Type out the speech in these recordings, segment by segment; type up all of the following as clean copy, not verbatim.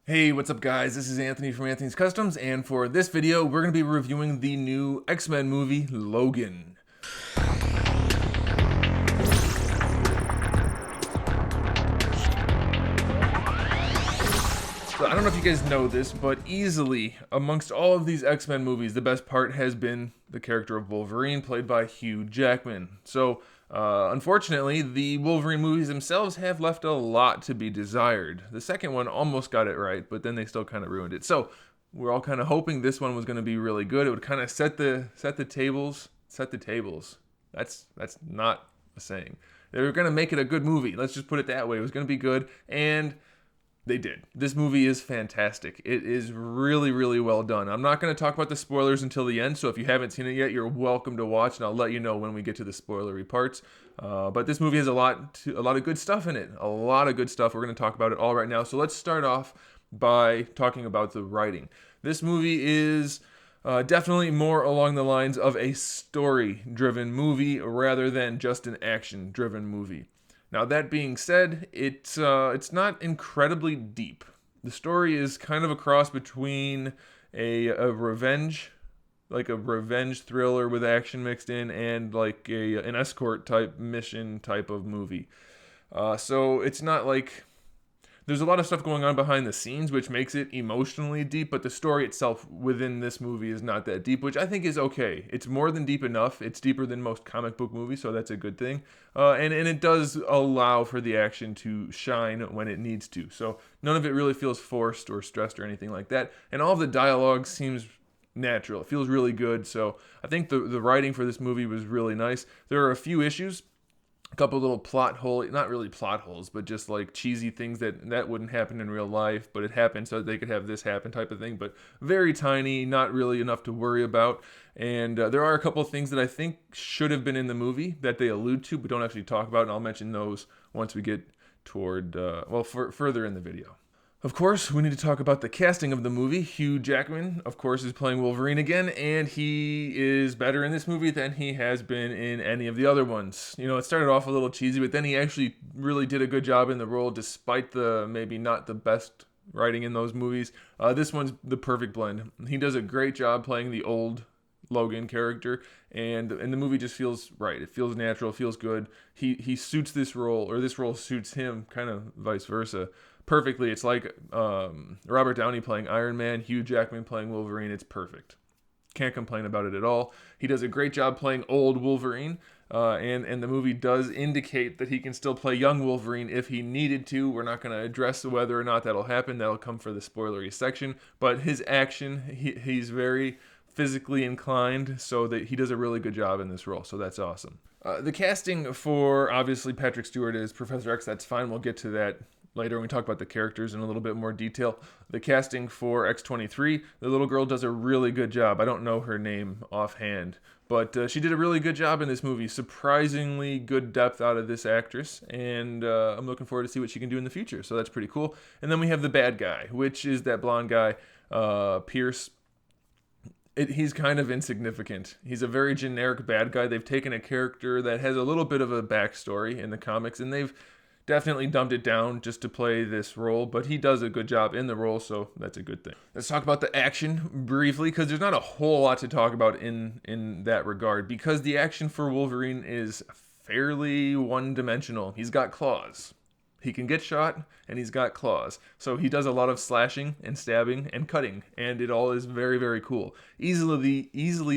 Hey, what's up guys? This is Anthony from Anthony's Customs, and for this video, we're going to be reviewing the new X-Men movie, Logan. So I don't know if you guys know this, but easily, amongst all of these X-Men movies, the best part has been the character of Wolverine, played by Hugh Jackman. So, unfortunately, the Wolverine movies themselves have left a lot to be desired. The second one almost got it right, but then they still kind of ruined it. So, we're all kind of hoping this one was going to be really good. It would kind of set the tables. That's not a saying. They were going to make it a good movie. Let's just put it that way. It was going to be good, and they did. This movie is fantastic. It is really, really well done. I'm not going to talk about the spoilers until the end, so if you haven't seen it yet, you're welcome to watch, and I'll let you know when we get to the spoilery parts. But this movie has a lot of good stuff in it. A lot of good stuff. We're going to talk about it all right now. So let's start off by talking about the writing. This movie is definitely more along the lines of a story-driven movie rather than just an action-driven movie. Now, that being said, it's not incredibly deep. The story is kind of a cross between a revenge, like a revenge thriller with action mixed in, and like an escort type mission type of movie. So it's not like there's a lot of stuff going on behind the scenes, which makes it emotionally deep, but the story itself within this movie is not that deep, which I think is okay. It's more than deep enough. It's deeper than most comic book movies, so that's a good thing. And it does allow for the action to shine when it needs to. So none of it really feels forced or stressed or anything like that. And all of the dialogue seems natural. It feels really good. So I think the writing for this movie was really nice. There are a few issues. A couple little plot holes, not really plot holes, but just like cheesy things that wouldn't happen in real life, but it happened so they could have this happen type of thing, but very tiny, not really enough to worry about. And there are a couple of things that I think should have been in the movie that they allude to, but don't actually talk about, and I'll mention those once we get toward, further in the video. Of course, we need to talk about the casting of the movie. Hugh Jackman, of course, is playing Wolverine again, and he is better in this movie than he has been in any of the other ones. You know, it started off a little cheesy, but then he actually really did a good job in the role, despite the maybe not the best writing in those movies. This one's the perfect blend. He does a great job playing the old Logan character, and the movie just feels right. It feels natural, it feels good. He suits this role, or this role suits him, kind of vice versa, perfectly. It's like Robert Downey playing Iron Man, Hugh Jackman playing Wolverine. It's perfect. Can't complain about it at all. He does a great job playing old Wolverine, and the movie does indicate that he can still play young Wolverine if he needed to. We're not going to address whether or not that'll happen. That'll come for the spoilery section. But his action, he's very physically inclined, so that he does a really good job in this role, so that's awesome. The casting for, obviously, Patrick Stewart as Professor X, that's fine. We'll get to that later when we talk about the characters in a little bit more detail. The casting for X-23, the little girl does a really good job. I don't know her name offhand, but she did a really good job in this movie. Surprisingly good depth out of this actress, and I'm looking forward to see what she can do in the future, so that's pretty cool. And then we have the bad guy, which is that blonde guy, Pierce. He's kind of insignificant. He's a very generic bad guy. They've taken a character that has a little bit of a backstory in the comics, and they've definitely dumbed it down just to play this role, but he does a good job in the role, so that's a good thing. Let's talk about the action briefly, because there's not a whole lot to talk about in that regard, because the action for Wolverine is fairly one-dimensional. He's got claws. He can get shot, and he's got claws. So he does a lot of slashing and stabbing and cutting, and it all is very, very cool. Easily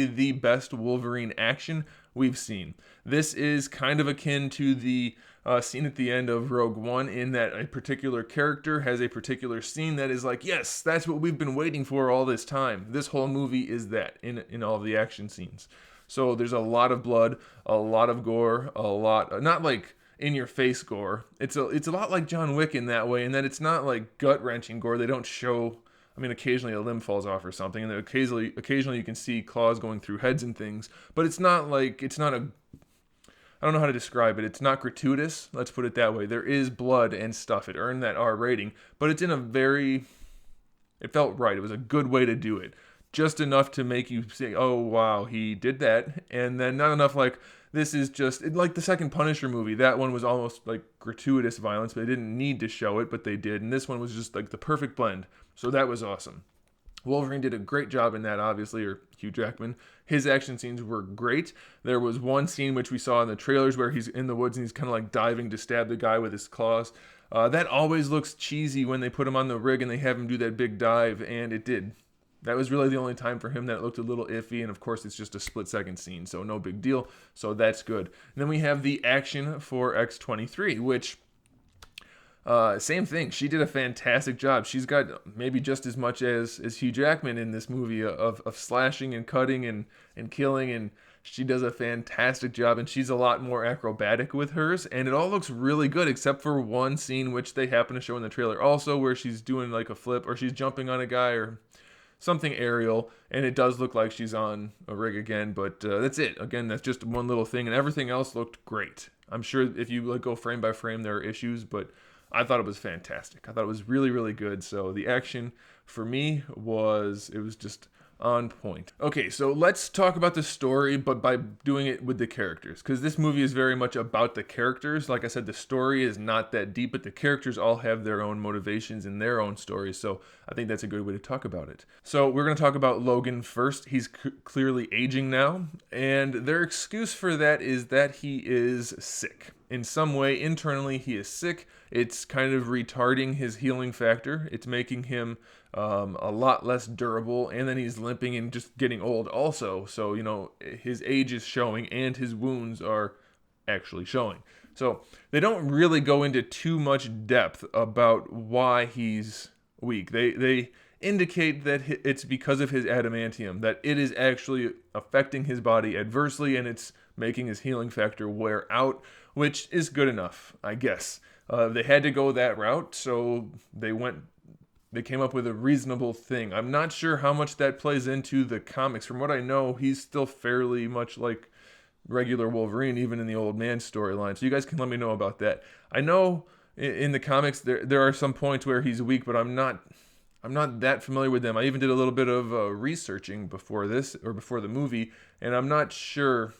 the best Wolverine action we've seen. This is kind of akin to the scene at the end of Rogue One, in that a particular character has a particular scene that is like, yes, that's what we've been waiting for all this time. This whole movie is that in all of the action scenes. So there's a lot of blood, a lot of gore, a lot, not like in-your-face gore. It's a lot like John Wick in that way, in that it's not like gut-wrenching gore. They don't show, I mean, occasionally a limb falls off or something, and then occasionally you can see claws going through heads and things, but it's not a, I don't know how to describe it. It's not gratuitous, let's put it that way. There is blood and stuff. It earned that R rating, but it's in a very, it felt right. It was a good way to do it. Just enough to make you say, oh, wow, he did that, and then not enough like, This is just like the second Punisher movie. That one was almost like gratuitous violence, but they didn't need to show it, but they did. And this one was just like the perfect blend. So that was awesome. Wolverine did a great job in that, obviously, or Hugh Jackman. His action scenes were great. There was one scene which we saw in the trailers where he's in the woods and he's kind of like diving to stab the guy with his claws. That always looks cheesy when they put him on the rig and they have him do that big dive, and it did. That was really the only time for him that it looked a little iffy, and of course it's just a split-second scene, so no big deal. So that's good. And then we have the action for X-23, which... same thing. She did a fantastic job. She's got maybe just as much as Hugh Jackman in this movie of slashing and cutting and killing, and she does a fantastic job, and she's a lot more acrobatic with hers, and it all looks really good except for one scene which they happen to show in the trailer also, where she's doing like a flip or she's jumping on a guy or something aerial, and it does look like she's on a rig again, but that's it. Again, that's just one little thing, and everything else looked great. I'm sure if you go frame by frame, there are issues, but I thought it was fantastic. I thought it was really, really good. So the action for me was just on point. Okay, so let's talk about the story, but by doing it with the characters, because this movie is very much about the characters. Like I said, the story is not that deep, but the characters all have their own motivations and their own stories, so I think that's a good way to talk about it. So we're going to talk about Logan first. He's clearly aging now, and their excuse for that is that he is sick. In some way, internally, he is sick. It's kind of retarding his healing factor. It's making him a lot less durable, and then he's limping and just getting old also. So, you know, his age is showing and his wounds are actually showing. So they don't really go into too much depth about why he's weak. They indicate that it's because of his adamantium, that it is actually affecting his body adversely, and it's making his healing factor wear out, which is good enough, I guess. They had to go that route, so they came up with a reasonable thing. I'm not sure how much that plays into the comics. From what I know, he's still fairly much like regular Wolverine, even in the old man storyline. So you guys can let me know about that. I know in the comics there are some points where he's weak, but I'm not that familiar with them. I even did a little bit of researching before this, or before the movie, and I'm not sure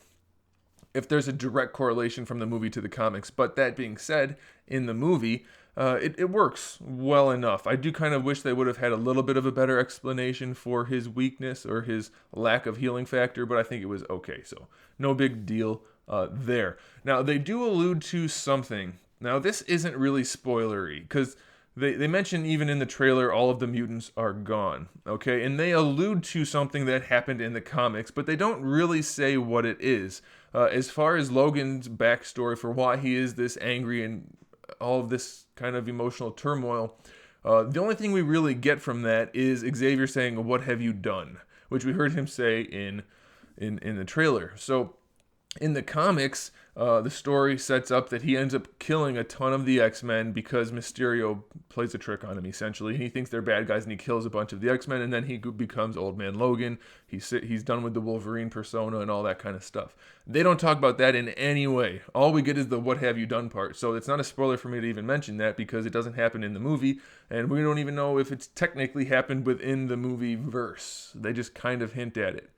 if there's a direct correlation from the movie to the comics. But that being said, in the movie, it works well enough. I do kind of wish they would have had a little bit of a better explanation for his weakness or his lack of healing factor, but I think it was okay. So no big deal there. Now, they do allude to something. Now, this isn't really spoilery, because they mention even in the trailer all of the mutants are gone, okay? And they allude to something that happened in the comics, but they don't really say what it is. As far as Logan's backstory for why he is this angry and all of this kind of emotional turmoil, the only thing we really get from that is Xavier saying, "What have you done?" which we heard him say in the trailer. So in the comics, the story sets up that he ends up killing a ton of the X-Men because Mysterio plays a trick on him, essentially. He thinks they're bad guys, and he kills a bunch of the X-Men, and then he becomes Old Man Logan. He's done with the Wolverine persona and all that kind of stuff. They don't talk about that in any way. All we get is the "what have you done" part. So it's not a spoiler for me to even mention that, because it doesn't happen in the movie, and we don't even know if it's technically happened within the movie verse. They just kind of hint at it.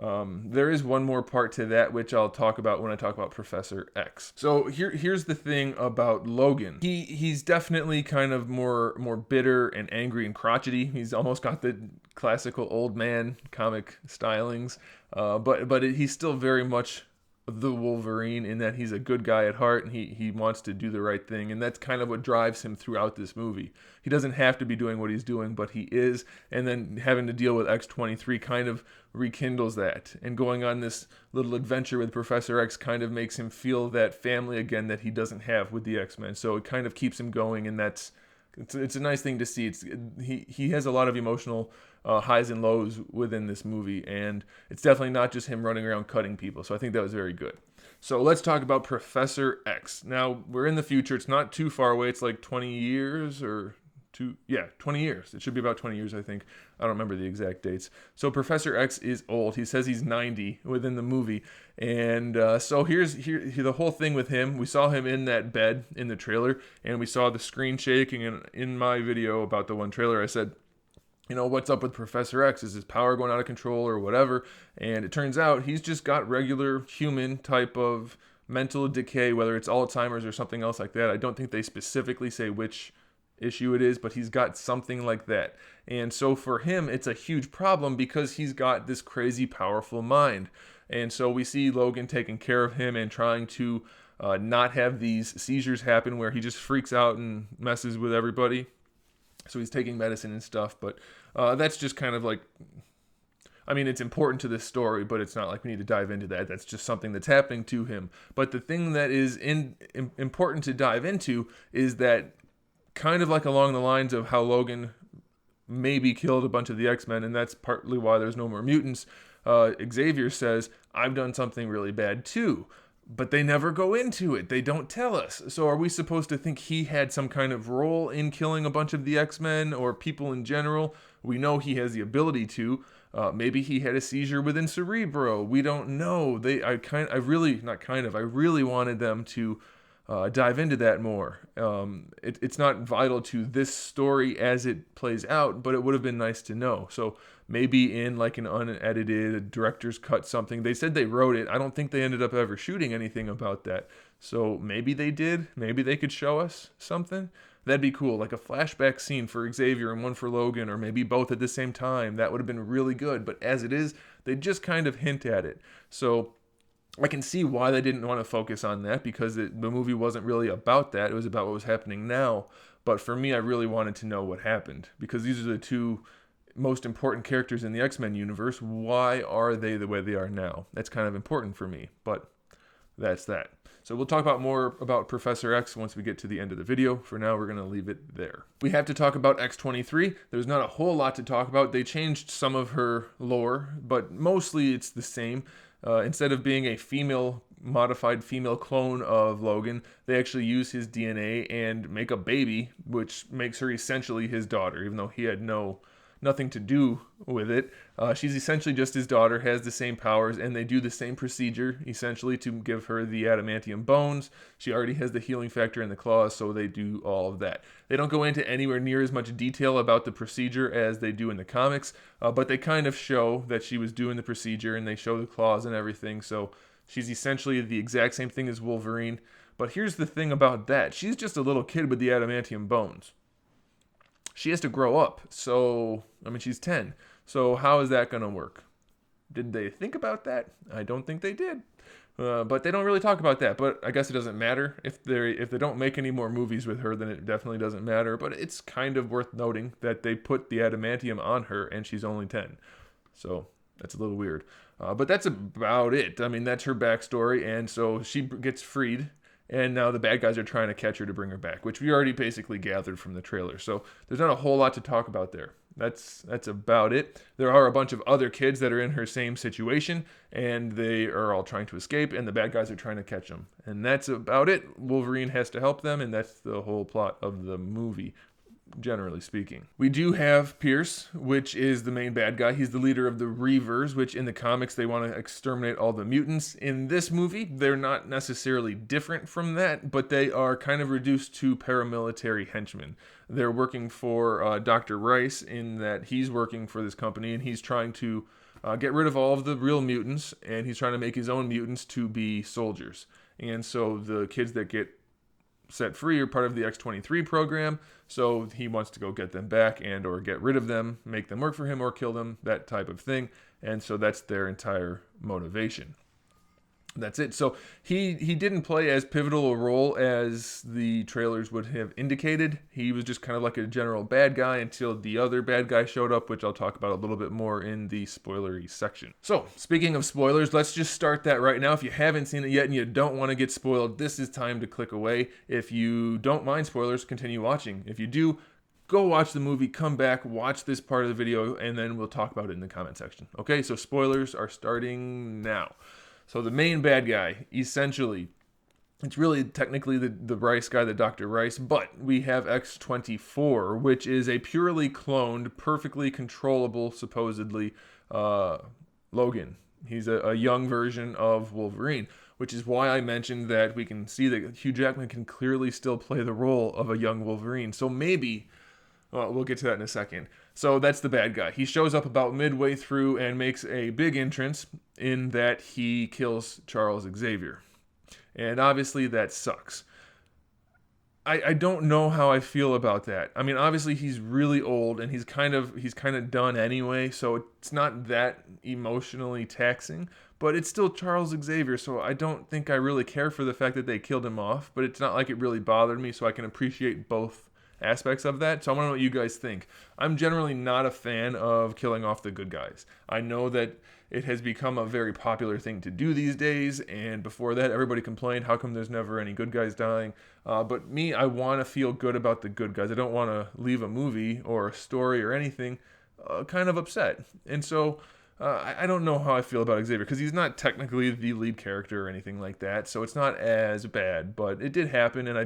There is one more part to that, which I'll talk about when I talk about Professor X. So here's the thing about Logan. He's definitely kind of more bitter and angry and crotchety. He's almost got the classical old man comic stylings, but he's still very much the Wolverine in that he's a good guy at heart, and he wants to do the right thing, and that's kind of what drives him throughout this movie. He doesn't have to be doing what he's doing, but he is, and then having to deal with X-23 kind of rekindles that, and going on this little adventure with Professor X kind of makes him feel that family again that he doesn't have with the X-Men, so it kind of keeps him going, and it's a nice thing to see. He has a lot of emotional highs and lows within this movie, and it's definitely not just him running around cutting people, so I think that was very good. So let's talk about Professor X. Now, we're in the future. It's not too far away. It's like 20 years or 20 years. It should be about 20 years, I think. I don't remember the exact dates. So Professor X is old. He says he's 90 within the movie. And so here's the whole thing with him. We saw him in that bed in the trailer, and we saw the screen shaking. And in my video about the one trailer, I said, what's up with Professor X? Is his power going out of control or whatever? And it turns out he's just got regular human type of mental decay, whether it's Alzheimer's or something else like that. I don't think they specifically say which issue it is, but he's got something like that. And so for him, it's a huge problem because he's got this crazy powerful mind. And so we see Logan taking care of him and trying to not have these seizures happen where he just freaks out and messes with everybody. So he's taking medicine and stuff, but that's just kind of like, I mean, it's important to this story, but it's not like we need to dive into that. That's just something that's happening to him. But the thing that is important to dive into is that, kind of like along the lines of how Logan maybe killed a bunch of the X-Men, and that's partly why there's no more mutants, Xavier says, I've done something really bad too. But they never go into it. They don't tell us. So are we supposed to think he had some kind of role in killing a bunch of the X-Men or people in general? We know he has the ability to. Maybe he had a seizure within Cerebro. We don't know. I really wanted them to dive into that more. It's not vital to this story as it plays out, but it would have been nice to know. So maybe in like an unedited director's cut something. They said they wrote it. I don't think they ended up ever shooting anything about that. So maybe they did. Maybe they could show us something. That'd be cool, like a flashback scene for Xavier and one for Logan, or maybe both at the same time. That would have been really good. But as it is, they just kind of hint at it. So I can see why they didn't want to focus on that, because the movie wasn't really about that. It was about what was happening now. But for me, I really wanted to know what happened, because these are the two most important characters in the X-Men universe. Why are they the way they are now? That's kind of important for me, but that's that. So we'll talk about more about Professor X once we get to the end of the video. For now, we're going to leave it there. We have to talk about X-23. There's not a whole lot to talk about. They changed some of her lore, but mostly it's the same. Instead of being a modified female clone of Logan, they actually use his DNA and make a baby, which makes her essentially his daughter, even though he had nothing to do with it. She's essentially just his daughter, has the same powers, and they do the same procedure, essentially, to give her the adamantium bones. She already has the healing factor in the claws, so they do all of that. They don't go into anywhere near as much detail about the procedure as they do in the comics, but they kind of show that she was doing the procedure, and they show the claws and everything, so she's essentially the exact same thing as Wolverine. But here's the thing about that. She's just a little kid with the adamantium bones. She has to grow up, so, I mean, she's 10. So how is that going to work? Did they think about that? I don't think they did. But they don't really talk about that. But I guess it doesn't matter. If they don't make any more movies with her, then it definitely doesn't matter. But it's kind of worth noting that they put the adamantium on her, and she's only 10. So that's a little weird. But that's about it. I mean, that's her backstory, and so she gets freed. And now the bad guys are trying to catch her to bring her back, which we already basically gathered from the trailer. So there's not a whole lot to talk about there. That's about it. There are a bunch of other kids that are in her same situation, and they are all trying to escape, and the bad guys are trying to catch them. And that's about it. Wolverine has to help them, and that's the whole plot of the movie, generally speaking. We do have Pierce, which is the main bad guy. He's the leader of the Reavers, which in the comics they want to exterminate all the mutants. In this movie, they're not necessarily different from that, but they are kind of reduced to paramilitary henchmen. They're working for Dr. Rice, in that he's working for this company, and he's trying to get rid of all of the real mutants, and he's trying to make his own mutants to be soldiers. And so the kids that get set free are part of the X-23 program, so he wants to go get them back and or get rid of them, make them work for him or kill them, that type of thing. And so that's their entire motivation. That's it. So he didn't play as pivotal a role as the trailers would have indicated. He was just kind of like a general bad guy until the other bad guy showed up, which I'll talk about a little bit more in the spoilery section. So speaking of spoilers, let's just start that right now. If you haven't seen it yet and you don't want to get spoiled, this is time to click away. If you don't mind spoilers, continue watching. If you do, go watch the movie, come back, watch this part of the video, and then we'll talk about it in the comment section. Okay, so spoilers are starting now. So the main bad guy, essentially, it's really technically the Rice guy, the Dr. Rice, but we have X-24, which is a purely cloned, perfectly controllable, supposedly, Logan. He's a young version of Wolverine, which is why I mentioned that we can see that Hugh Jackman can clearly still play the role of a young Wolverine. So maybe Well, we'll get to that in a second. So that's the bad guy. He shows up about midway through and makes a big entrance in that he kills Charles Xavier. And obviously that sucks. I don't know how I feel about that. I mean, obviously he's really old and he's kind of done anyway, so it's not that emotionally taxing, but it's still Charles Xavier, so I don't think I really care for the fact that they killed him off, but it's not like it really bothered me, so I can appreciate both aspects of that. So I want to know what you guys think. I'm generally not a fan of killing off the good guys. I know that it has become a very popular thing to do these days, and before that, everybody complained, how come there's never any good guys dying? But me, I want to feel good about the good guys. I don't want to leave a movie or a story or anything kind of upset. And so I don't know how I feel about Xavier, because he's not technically the lead character or anything like that, so it's not as bad, but it did happen, and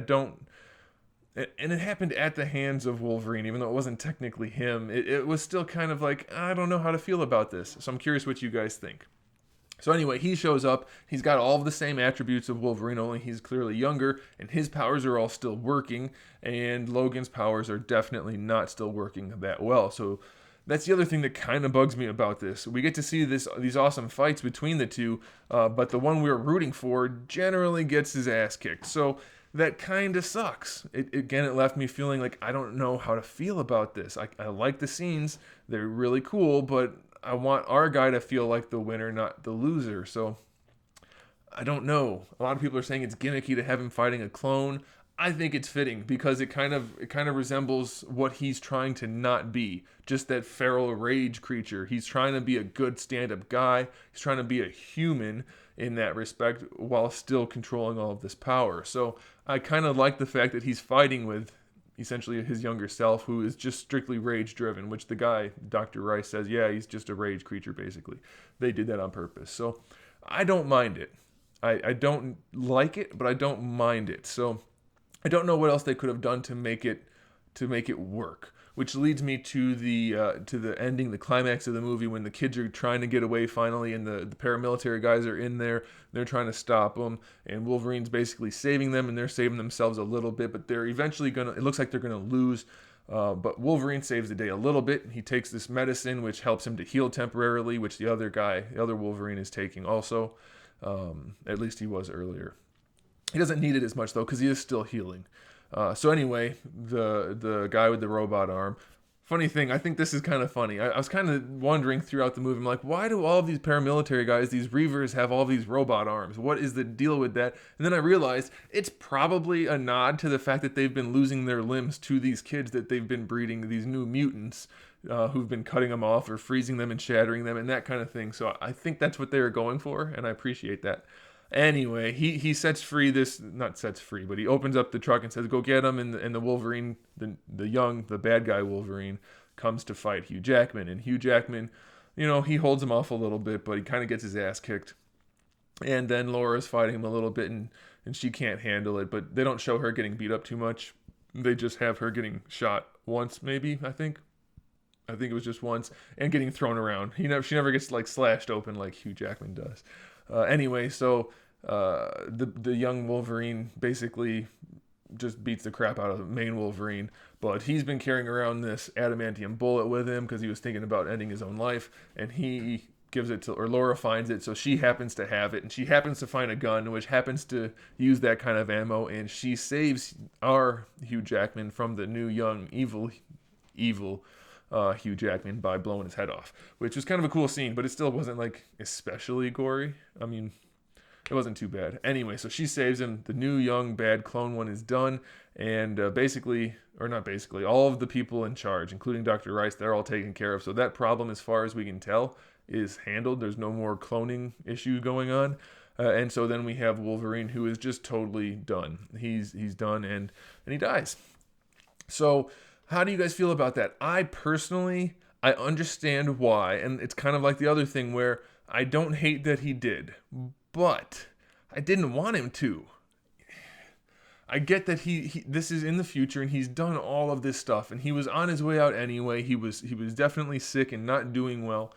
it happened at the hands of Wolverine, even though it wasn't technically him. It was still kind of like, I don't know how to feel about this. So I'm curious what you guys think. So anyway, he shows up. He's got all of the same attributes of Wolverine, only he's clearly younger, and his powers are all still working, and Logan's powers are definitely not still working that well. So that's the other thing that kind of bugs me about this. We get to see these awesome fights between the two, but the one we're rooting for generally gets his ass kicked. So that kind of sucks. It left me feeling like I don't know how to feel about this. I like the scenes. They're really cool, but I want our guy to feel like the winner, not the loser. So I don't know. A lot of people are saying it's gimmicky to have him fighting a clone. I think it's fitting because it kind of resembles what he's trying to not be. Just that feral rage creature. He's trying to be a good stand-up guy. He's trying to be a human in that respect while still controlling all of this power. So I kind of like the fact that he's fighting with essentially his younger self, who is just strictly rage driven, which the guy, Dr. Rice, says, yeah, he's just a rage creature basically. They did that on purpose. So I don't mind it. I don't like it, but I don't mind it. So I don't know what else they could have done to make it work. Which leads me to the ending, the climax of the movie, when the kids are trying to get away finally, and the paramilitary guys are in there. They're trying to stop them, and Wolverine's basically saving them, and they're saving themselves a little bit, but they're eventually it looks like they're gonna lose. But Wolverine saves the day a little bit. He takes this medicine, which helps him to heal temporarily, which the other Wolverine is taking also. At least he was earlier. He doesn't need it as much though, because he is still healing. So anyway, the guy with the robot arm. Funny thing, I think this is kind of funny. I was kind of wondering throughout the movie, I'm like, why do all of these paramilitary guys, these Reavers, have all these robot arms? What is the deal with that? And then I realized it's probably a nod to the fact that they've been losing their limbs to these kids that they've been breeding, these new mutants who've been cutting them off or freezing them and shattering them and that kind of thing. So I think that's what they were going for, and I appreciate that. Anyway, he sets free not sets free, but he opens up the truck and says, go get him, and the Wolverine, the bad guy Wolverine, comes to fight Hugh Jackman, and Hugh Jackman, he holds him off a little bit, but he kind of gets his ass kicked, and then Laura's fighting him a little bit, and she can't handle it, but they don't show her getting beat up too much. They just have her getting shot once, maybe, I think it was just once, and getting thrown around. She never gets slashed open like Hugh Jackman does. Anyway, so the young Wolverine basically just beats the crap out of the main Wolverine, but he's been carrying around this adamantium bullet with him because he was thinking about ending his own life, and he gives it to, or Laura finds it, so she happens to have it, and she happens to find a gun which happens to use that kind of ammo, and she saves our Hugh Jackman from the new young evil Hugh Jackman by blowing his head off, which was kind of a cool scene, but it still wasn't especially gory. I mean, it wasn't too bad. Anyway, so she saves him. The new young bad clone one is done, and all of the people in charge, including Dr. Rice, they're all taken care of. So that problem, as far as we can tell, is handled. There's no more cloning issue going on. And so then we have Wolverine, who is just totally done. He's done, and he dies. So how do you guys feel about that? I understand why, and it's kind of like the other thing where I don't hate that he did, but I didn't want him to. I get that this is in the future, and he's done all of this stuff, and he was on his way out anyway. He was definitely sick and not doing well,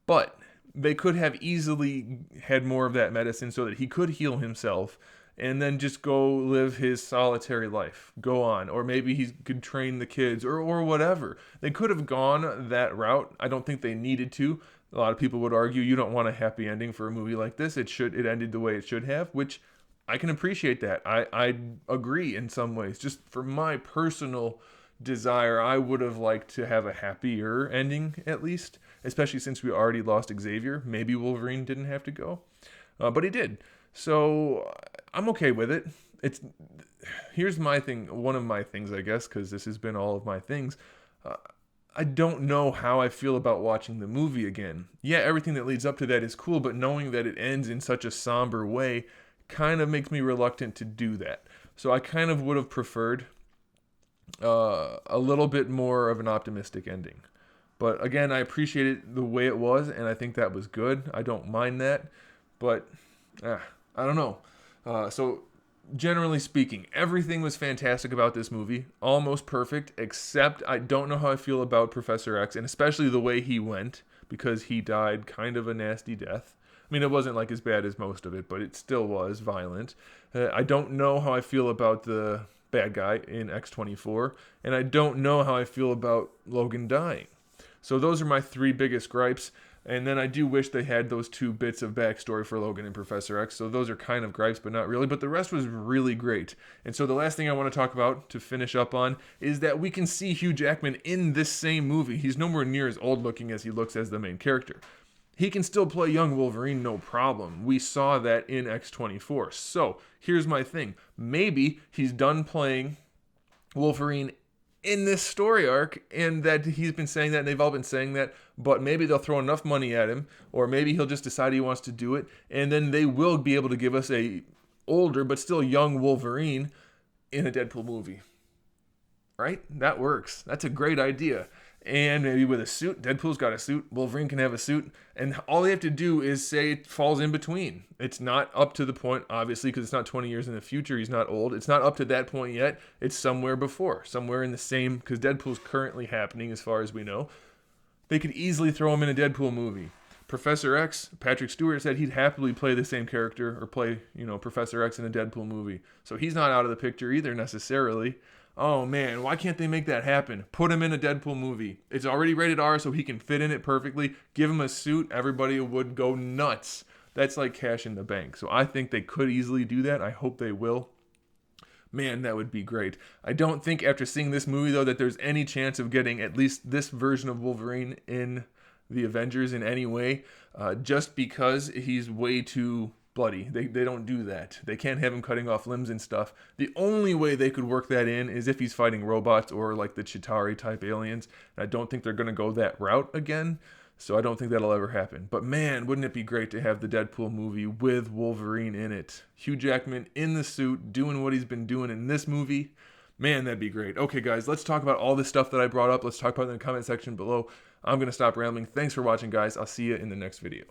but they could have easily had more of that medicine so that he could heal himself and then just go live his solitary life. Go on. Or maybe he could train the kids or whatever. They could have gone that route. I don't think they needed to. A lot of people would argue you don't want a happy ending for a movie like this. It ended the way it should have, which I can appreciate that. I agree in some ways. Just for my personal desire, I would have liked to have a happier ending at least, especially since we already lost Xavier. Maybe Wolverine didn't have to go, but he did. So I'm okay with it. Here's my thing. One of my things, I guess, because this has been all of my things. I don't know how I feel about watching the movie again. Yeah, everything that leads up to that is cool, but knowing that it ends in such a somber way kind of makes me reluctant to do that. So I kind of would have preferred a little bit more of an optimistic ending. But again, I appreciate it the way it was, and I think that was good. I don't mind that. But I don't know. So generally speaking, everything was fantastic about this movie. Almost perfect, except I don't know how I feel about Professor X, and especially the way he went, because he died kind of a nasty death. I mean, it wasn't like as bad as most of it, but it still was violent. I don't know how I feel about the bad guy in X-24, and I don't know how I feel about Logan dying. So those are my three biggest gripes, and then I do wish they had those 2 bits of backstory for Logan and Professor X, so those are kind of gripes, but not really, but the rest was really great. And so the last thing I want to talk about, to finish up on, is that we can see Hugh Jackman in this same movie. He's nowhere near as old looking as he looks as the main character. He can still play young Wolverine, no problem. We saw that in X-24. So, here's my thing. Maybe he's done playing Wolverine in this story arc, and that he's been saying that, and they've all been saying that, but maybe they'll throw enough money at him, or maybe he'll just decide he wants to do it, and then they will be able to give us a older, but still young Wolverine in a Deadpool movie. Right? That works. That's a great idea. And maybe with a suit. Deadpool's got a suit. Wolverine can have a suit. And all they have to do is say it falls in between. It's not up to the point, obviously, because it's not 20 years in the future. He's not old. It's not up to that point yet. It's somewhere before. Somewhere in the same, because Deadpool's currently happening as far as we know. They could easily throw him in a Deadpool movie. Professor X, Patrick Stewart said he'd happily play the same character or play, Professor X in a Deadpool movie. So he's not out of the picture either necessarily. Oh man, why can't they make that happen? Put him in a Deadpool movie. It's already rated R, so he can fit in it perfectly. Give him a suit, everybody would go nuts. That's like cash in the bank. So I think they could easily do that. I hope they will. Man, that would be great. I don't think after seeing this movie, though, that there's any chance of getting at least this version of Wolverine in the Avengers in any way, just because he's way too bloody. They don't do that. They can't have him cutting off limbs and stuff. The only way they could work that in is if he's fighting robots or like the Chitauri type aliens. And I don't think they're going to go that route again. So I don't think that'll ever happen. But man, wouldn't it be great to have the Deadpool movie with Wolverine in it? Hugh Jackman in the suit doing what he's been doing in this movie. Man, that'd be great. Okay, guys, let's talk about all this stuff that I brought up. Let's talk about it in the comment section below. I'm going to stop rambling. Thanks for watching, guys. I'll see you in the next video.